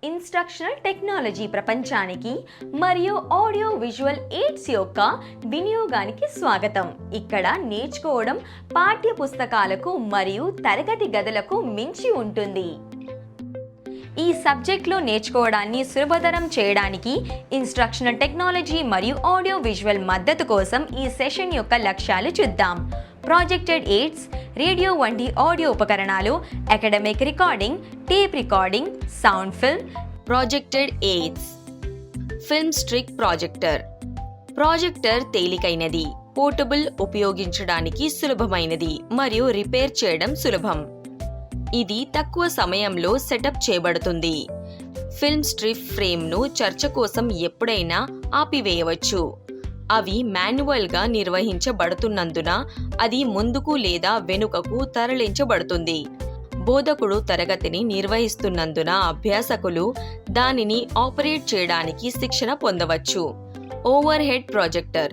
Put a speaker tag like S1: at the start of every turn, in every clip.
S1: Instructional technology ప్రపంచానికి మరియు audio visual AIDS యొక్క వినియోగానికి స్వాగతం. ఇక్కడ నేర్చుకోవడం పాఠ్య పుస్తకాలకు మరియు తరగతి గదులకు మించి ఉంటుంది. ఈ సబ్జెక్ట్లో నేర్చుకోవడాన్ని సులభతరం చేయడానికి ఇన్స్ట్రక్షనల్ టెక్నాలజీ మరియు ఆడియో విజువల్ మద్దతు కోసం ఈ సెషన్ యొక్క లక్ష్యాలు చూద్దాం. ప్రాజెక్టెడ్ ఎయిడ్స్, రేడియో వంటి ఆడియో ఉపకరణాలు, academic recording, tape recording, sound film. Projected aids. Film stick projector. Projector తేలికైనది, పోర్టబుల్, ఉపయోగించడానికి సులభమైనది మరియు రిపేర్ చేయడం సులభం. ఇది తక్కువ సమయంలో సెటప్ చేయబడుతుంది. ఫిల్మ్ స్ట్రిప్ ఫ్రేమ్ను చర్చ కోసం ఎప్పుడైనా ఆపివేయవచ్చు. అవి మాన్యువల్గా నిర్వహించబడుతున్నందున అది ముందుకు లేదా వెనుకకు తరలించబడుతుంది. బోధకుడు తరగతిని నిర్వహిస్తున్నందున అభ్యాసకులు దానిని ఆపరేట్ చేయడానికి శిక్షణ పొందవచ్చు. Over head projector.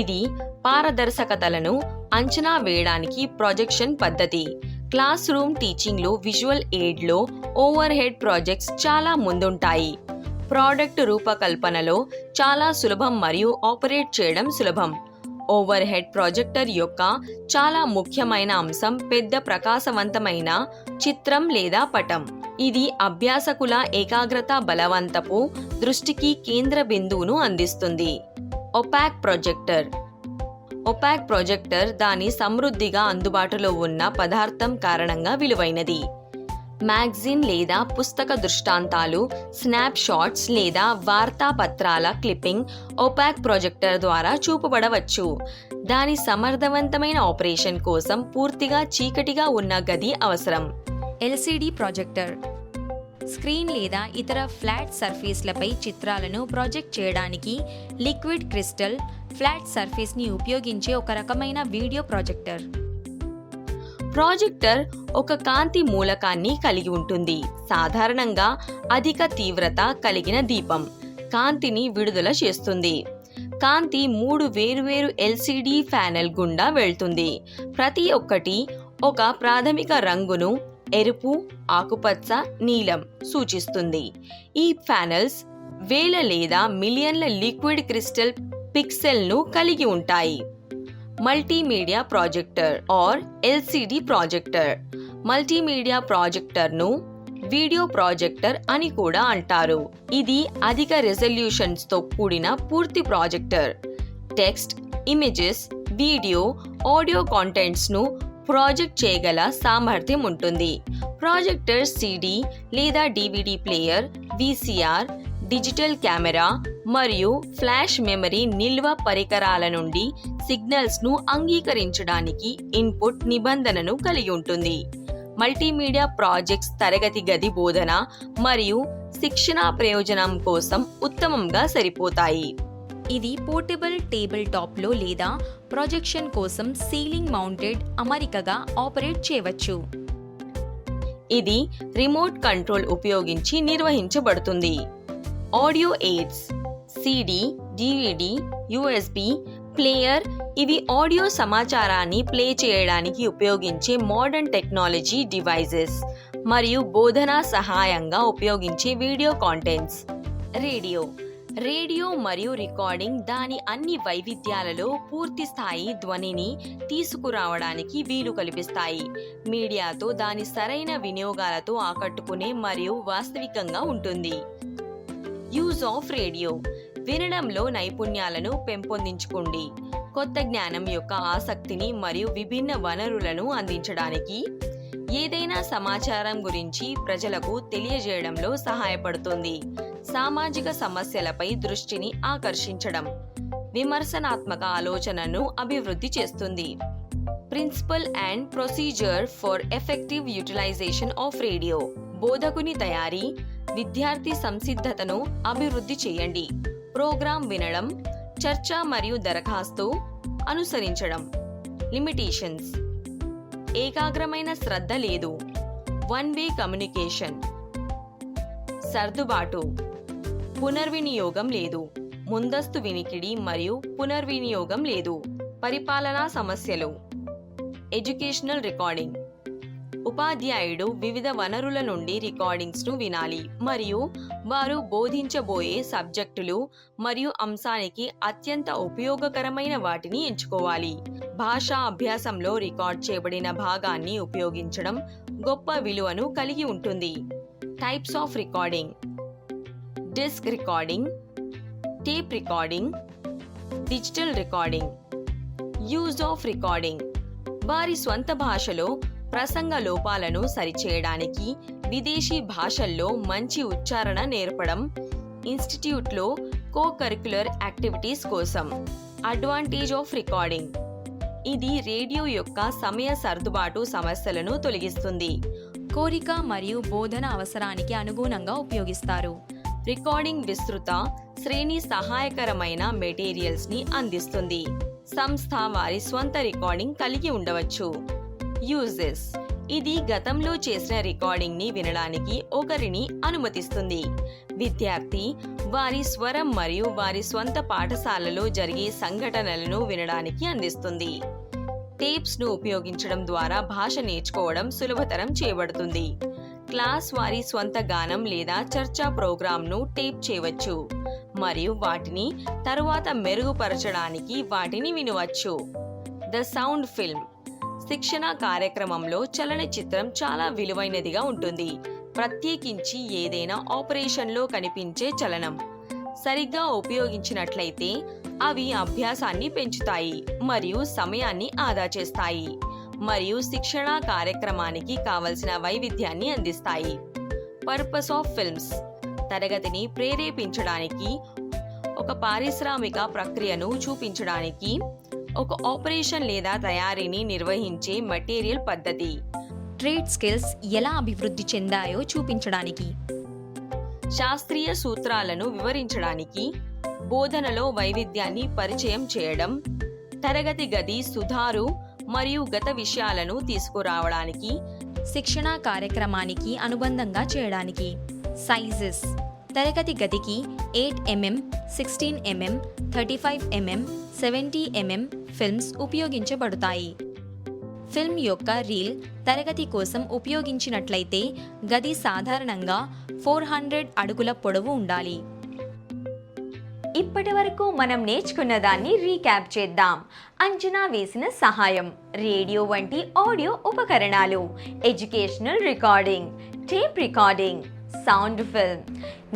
S1: ఇది పారదర్శకతలను అంచనా వేయడానికి ప్రొజెక్షన్ పద్ధతి. క్లాస్ రూమ్ టీచింగ్లో విజువల్ ఎయిడ్లో ఓవర్ హెడ్ ప్రాజెక్ట్స్ చాలా ముందుంటాయి. ప్రోడక్ట్ రూపకల్పనలో చాలా సులభం మరియు ఆపరేట్ చేయడం సులభం. ఓవర్ హెడ్ ప్రాజెక్టర్ యొక్క చాలా ముఖ్యమైన అంశం పెద్ద ప్రకాశవంతమైన చిత్రం లేదా పటం. ఇది అభ్యాసకుల ఏకాగ్రత బలవంతపు దృష్టికి కేంద్ర బిందువును అందిస్తుంది. Opaque projector. ఒపాక్ ప్రొజెక్టర్ దాని సమృద్ధిగా అందుబాటులో ఉన్న పదార్థం కారణంగా విలువైనది. మ్యాగజిన్ లేదా పుస్తక దృష్టాంతాలు, స్నాప్ షాట్స్ లేదా వార్తాపత్రాల క్లిప్పింగ్ ఒపాక్ ప్రొజెక్టర్ ద్వారా చూపబడవచ్చు. దాని సమర్థవంతమైన ఆపరేషన్ కోసం పూర్తిగా చీకటిగా ఉన్న గది అవసరం. LCD projector. స్క్రీన్ లేదా ఇతర ఫ్లాట్ సర్ఫేస్లపై చిత్రాలను ప్రొజెక్ట్ చేయడానికి లిక్విడ్ క్రిస్టల్ ఫ్లాట్ సర్ఫేస్ని ఉపయోగించే ఒక రకమైన వీడియో ప్రొజెక్టర్. ప్రాజెక్టర్ ఒక కాంతి మూలకాన్ని కలిగి ఉంటుంది, సాధారణంగా అధిక తీవ్రత కలిగిన దీపం. కాంతిని విడుదల చేస్తుంది. కాంతి 3 వేరువేరు ఎల్సిడి ప్యానెల్ గుండా వెళ్తుంది. ప్రతి ఒక్కటి ఒక ప్రాథమిక రంగును ఎరుపు, ఆకుపచ్చ, నీలం సూచిస్తుంది. ఈ ప్యానెల్స్ వేల లేదా మిలియన్ల లిక్విడ్ క్రిస్టల్ పిక్సెల్ను కలిగి ఉంటాయి. Multimedia projector or LCD projector. Multimedia ప్రాజెక్టర్ను వీడియో ప్రాజెక్టర్ అని కూడా అంటారు. ఇది అధిక రెజల్యూషన్స్తో కూడిన పూర్తి projector. Text, images, video, audio కాంటెంట్స్ను ప్రాజెక్ట్ చేయగల సామర్థ్యం ఉంటుంది. ప్రాజెక్టర్ సిడి లేదా DVD player, VCR, digital camera మరియు ఫ్లాష్ మెమరీ నిల్వ పరికరాల నుండి సిగ్నల్స్ను అంగీకరించడానికి ఇన్పుట్ నిబంధనను కలిగి ఉంటుంది. మల్టీమీడియా ప్రాజెక్ట్స్ తరగతి గది బోధన మరియు శిక్షణ ప్రయోజనం కోసం ఉత్తమంగా సరిపోతాయి. ఇది పోర్టబుల్ టేబుల్ టాప్లో లేదా ప్రొజెక్షన్ కోసం సీలింగ్ మౌంటెడ్ అమరికగా ఆపరేట్ చేయవచ్చు. ఇది రిమోట్ కంట్రోల్ ఉపయోగించి నిర్వహించబడుతుంది. Audio aids. CD, DVD, USB player. ఇవి ఆడియో సమాచారాన్ని ప్లే చేయడానికి ఉపయోగించే మోడర్న్ టెక్నాలజీ డివైజెస్ మరియు బోధనా సహాయంగా ఉపయోగించే వీడియో కాంటెంట్స్. రేడియో. రేడియో మరియు రికార్డింగ్ దాని అన్ని వైవిధ్యాలలో పూర్తి స్థాయి ధ్వనిని తీసుకురావడానికి వీలు కల్పిస్తాయి. మీడియాతో దాని సరైన వినియోగాలతో ఆకట్టుకునే మరియు వాస్తవికంగా ఉంటుంది. Use of radio. వినడంలో నైపుణ్యాలను పెంపొందించుకోండి. కొత్త జ్ఞానం యొక్క ఆసక్తిని మరియు విభిన్న వనరులను అందించడానికి ఏదైనా సమాచారం గురించి ప్రజలకు తెలియజేయడంలో సహాయపడుతుంది. సామాజిక సమస్యలపై దృష్టిని ఆకర్షించడం. విమర్శనాత్మక ఆలోచనను అభివృద్ధి చేస్తుంది. Principle and procedure for effective utilization of radio. బోధకుని తయారీ, విద్యార్థి సంసిద్ధతను అభివృద్ధి చేయండి. ప్రోగ్రాం వినడం, చర్చ మరియు దరఖాస్తు అనుసరించడం. లిమిటేషన్స్. ఏకాగ్రమైన శ్రద్ధ లేదు. One way communication. సర్దుబాటు. పునర్వినియోగం లేదు. ముందస్తు వినికిడి మరియు పునర్వినియోగం లేదు. పరిపాలనా సమస్యలు. Educational recording. ఉపాధ్యాయుడు వివిధ వనరుల నుండి రికార్డింగ్స్ను వినాలి మరియు వారు బోధించబోయే సబ్జెక్టులు మరియు అంశానికి అత్యంత ఉపయోగకరమైన వాటిని ఎంచుకోవాలి. భాషా అభ్యాసంలో రికార్డ్ చేయబడిన భాగాన్ని ఉపయోగించడం గొప్ప విలువను కలిగి ఉంటుంది. Types of recording: disc recording, tape recording, digital recording. Use of recording: వారి స్వంత భాషలో ప్రసంగ లోపాలను సరిచేయడానికి, విదేశీ భాషల్లో మంచి ఉచ్చారణ నేర్పడం, ఇన్స్టిట్యూట్లో కో-కరిక్యులర్ యాక్టివిటీస్ కోసం. అడ్వాంటేజ్ ఆఫ్ రికార్డింగ్: ఇది రేడియో యొక్క సమయ సర్దుబాటు సమస్యలను తొలగిస్తుంది.
S2: కోరిక మరియు బోధన అవసరానికి అనుగుణంగా ఉపయోగిస్తారు.
S1: రికార్డింగ్ విస్తృత శ్రేణి సహాయకరమైన మెటీరియల్స్ని అందిస్తుంది. సంస్థ వారి స్వంత రికార్డింగ్ కలిగి ఉండవచ్చు. యూజెస్: ఇది గతంలో చేసిన రికార్డింగ్ని వినడానికి ఒకరిని అనుమతిస్తుంది. విద్యార్థి వారి స్వరం మరియు వారి స్వంత పాఠశాలలో జరిగే సంఘటనలను వినడానికి అందిస్తుంది. టేప్స్ను ఉపయోగించడం ద్వారా భాష నేర్చుకోవడం సులభతరం చేయబడుతుంది. క్లాస్ వారి స్వంత గానం లేదా చర్చా ప్రోగ్రాంను టేప్ చేయవచ్చు మరియు వాటిని తరువాత మెరుగుపరచడానికి వాటిని వినవచ్చు. ద సౌండ్ ఫిల్మ్: శిక్షణ కార్యక్రమంలో చలనచిత్రం చాలా విలువైనదిగా ఉంటుంది, ప్రత్యేకించి ఏదైనా ఆపరేషన్లో కనిపించే చలనం. సరిగ్గా ఉపయోగించినట్లయితే అవి అభ్యాసాన్ని పెంచుతాయి మరియు సమయాన్ని ఆదా చేస్తాయి మరియు శిక్షణా కార్యక్రమానికి కావలసిన వైవిధ్యాన్ని అందిస్తాయి. పర్పస్ ఆఫ్ ఫిల్మ్స్: తరగతిని ప్రేరేపించడానికి, ఒక పారిశ్రామిక ప్రక్రియను చూపించడానికి, ఒక ఆపరేషన్ లేదా తయారీని నిర్వహించే మెటీరియల్ పద్ధతి.
S2: ట్రేడ్ స్కిల్స్ ఎలా అభివృద్ధి చెందాయో చూపించడానికి,
S1: శాస్త్రీయ సూత్రాలను వివరించడానికి, బోధనలో వైవిధ్యాన్ని పరిచయం చేయడం, తరగతి గది సుధారు మరియు గత విషయాలను తీసుకురావడానికి,
S2: శిక్షణా కార్యక్రమానికి అనుబంధంగా చేయడానికి. సైజెస్: తరగతి గదికి 8 mm, 16 mm, 35 mm, 70 mm films ఉపయోగించబడతాయి. ఫిల్మ్ యొక్క రీల్ తరగతి కోసం ఉపయోగించినట్లయితే గది సాధారణంగా 400 అడుగుల పొడవు ఉండాలి.
S3: ఇప్పటి వరకు మనం నేర్చుకున్న దాన్ని రీక్యాప్ చేద్దాం. అంచనా వేసిన సహాయం, రేడియో వంటి ఆడియో ఉపకరణాలు, educational recording, tape recording, sound film.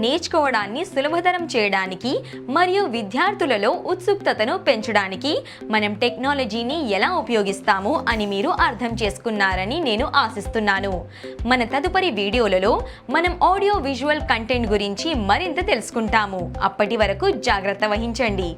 S3: నేర్చుకోవడాన్ని సులభతరం చేయడానికి మరియు విద్యార్థులలో ఉత్సుకతను పెంచడానికి మనం టెక్నాలజీని ఎలా ఉపయోగిస్తాము అని మీరు అర్థం చేసుకున్నారని నేను ఆశిస్తున్నాను. మన తదుపరి వీడియోలలో మనం ఆడియో విజువల్ కంటెంట్ గురించి మరింత తెలుసుకుంటాము. అప్పటి వరకు జాగ్రత్త వహించండి.